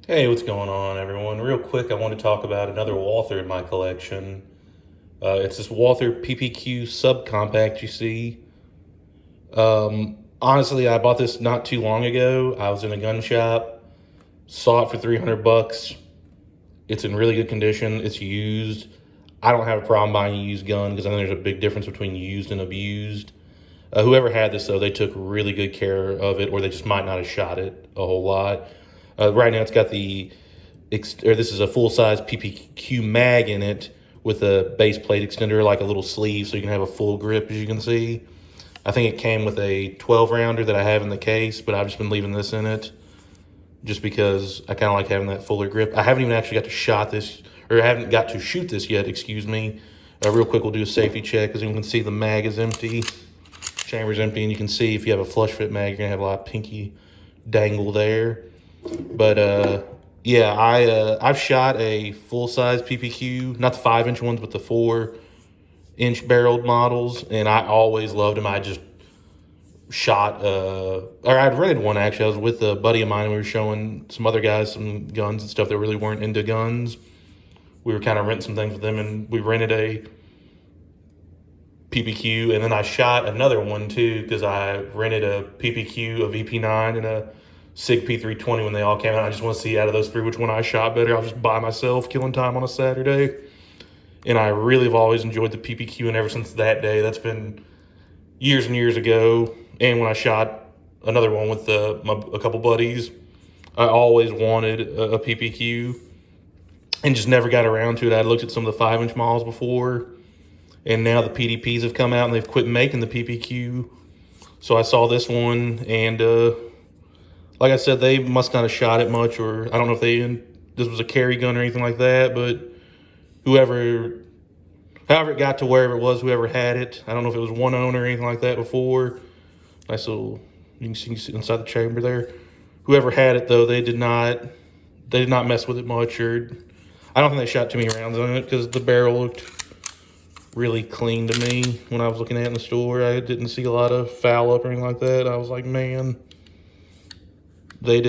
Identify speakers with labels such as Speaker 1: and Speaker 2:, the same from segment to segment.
Speaker 1: Hey, what's going on, everyone? Real quick, I want to talk about another Walther in my collection. It's this Walther PPQ Sub Compact you see. Honestly, I bought this not too long ago. I was in a gun shop, saw it for 300 bucks. It's in really good condition. It's used. I don't have a problem buying a used gun because I know there's a big difference between used and abused. Whoever had this, though, they took really good care of it, or they just might not have shot it a whole lot. Right now, it's got this is a full-size PPQ mag in it with a base plate extender, like a little sleeve, so you can have a full grip, as you can see. I think it came with a 12-rounder that I have in the case, but I've just been leaving this in it just because I kind of like having that fuller grip. I haven't even actually got to shot this, or I haven't got to shoot this yet, excuse me. Real quick, we'll do a safety check. As you can see, the mag is empty, chamber's empty, and you can see if you have a flush fit mag, you're gonna have a lot of pinky dangle there. But yeah, I've shot a full-size PPQ, not the 5-inch ones, but the 4-inch barreled models, and I always loved them. I just shot, or I'd rented one actually. I was with a buddy of mine. We were showing some other guys some guns and stuff that really weren't into guns. We were kind of renting some things with them, and we rented a PPQ, and then I shot another one too because I rented a PPQ, a VP9, and a SIG P320 when they all came out. I just want to see out of those three which one I shot better. I was just by myself killing time on a Saturday. And I really have always enjoyed the PPQ, and ever since that day, that's been years and years ago. And when I shot another one with a couple buddies, I always wanted a PPQ and just never got around to it. I looked at some of the 5-inch models before, and now the PDPs have come out and they've quit making the PPQ. So I saw this one, and like I said, they must not have shot it much, or I don't know if this was a carry gun or anything like that, but however it got to wherever it was, whoever had it, I don't know if it was one owner or anything like that before. Nice little, you can see inside the chamber there. Whoever had it, though, they did not mess with it much, or I don't think they shot too many rounds on it because the barrel looked really clean to me when I was looking at it in the store. I didn't see a lot of foul up or anything like that. I was like, man, they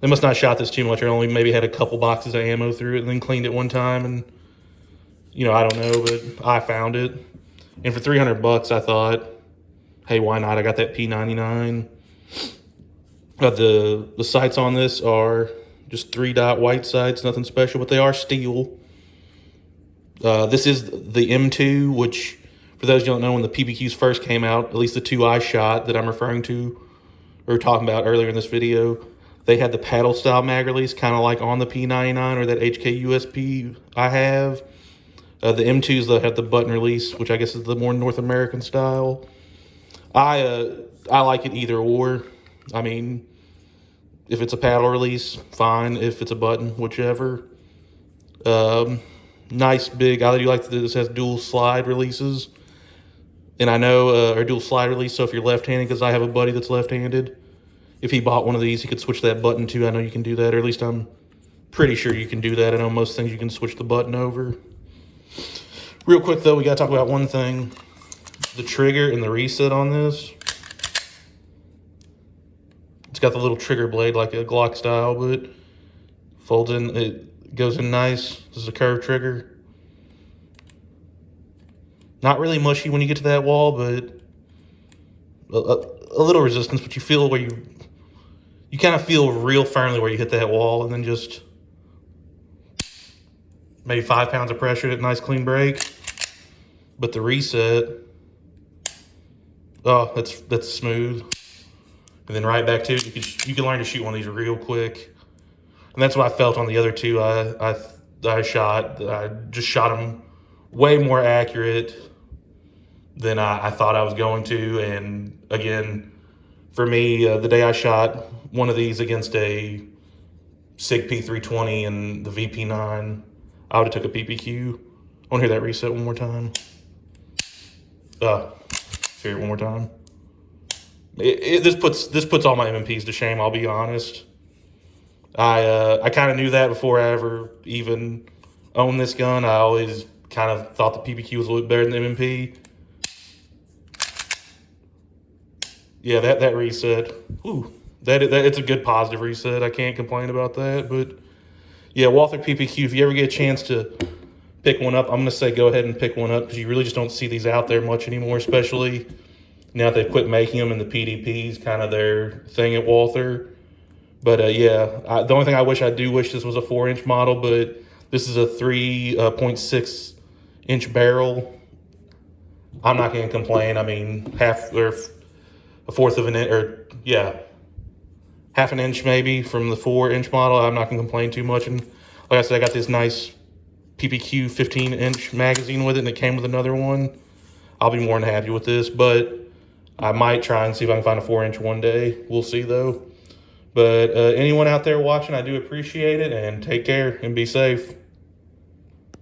Speaker 1: must not have shot this too much, or only maybe had a couple boxes of ammo through it and then cleaned it one time. And, I don't know, but I found it. And for 300 bucks, I thought, hey, why not? I got that P99. The sights on this are just 3-dot white sights, nothing special, but they are steel. This is the M2, which, for those who don't know, when the PPQs first came out, at least the two I shot that I'm referring to, or talking about earlier in this video, they had the paddle style mag release, kind of like on the P99 or that HK USP I have. The M2s, they'll have the button release, which I guess is the more North American style. I like it either or. I mean, if it's a paddle release, fine. If it's a button, whichever. Nice big, I do like that this has dual slide releases. And I know, or dual slide release, so if you're left-handed, because I have a buddy that's left-handed, if he bought one of these, he could switch that button too. I know you can do that, or at least I'm pretty sure you can do that. I know most things you can switch the button over. Real quick, though, we got to talk about one thing. The trigger and the reset on this. It's got the little trigger blade like a Glock style, but folds in, it goes in nice. This is a curved trigger. Not really mushy when you get to that wall, but a little resistance, but you feel where you kind of feel real firmly where you hit that wall, and then just maybe 5 pounds of pressure at a nice clean break. But the reset, oh, that's smooth. And then right back to it, you can learn to shoot one of these real quick. And that's what I felt on the other two I shot. I just shot them way more accurate than I thought I was going to. And again, for me, the day I shot one of these against a SIG P320 and the VP9, I would have took a PPQ. I want to hear that reset one more time. Hear it one more time. This puts all my MMPs to shame, I'll be honest. I kind of knew that before I ever even owned this gun. I always kind of thought the PPQ was a little better than the MMP. Yeah, that reset. Ooh, that it's a good positive reset. I can't complain about that. But yeah, Walther PPQ. If you ever get a chance to pick one up, I'm going to say go ahead and pick one up because you really just don't see these out there much anymore, especially now that they've quit making them and the PDP's kind of their thing at Walther. But yeah, the only thing I do wish this was a 4-inch model, but this is a 3.6-inch barrel. I'm not going to complain. I mean, half or a fourth of an inch, or yeah, half an inch maybe from the 4-inch model. I'm not going to complain too much. And like I said, I got this nice PPQ 15-inch magazine with it, and it came with another one. I'll be more than happy with this, but I might try and see if I can find a 4-inch one day. We'll see though. But anyone out there watching, I do appreciate it, and take care and be safe.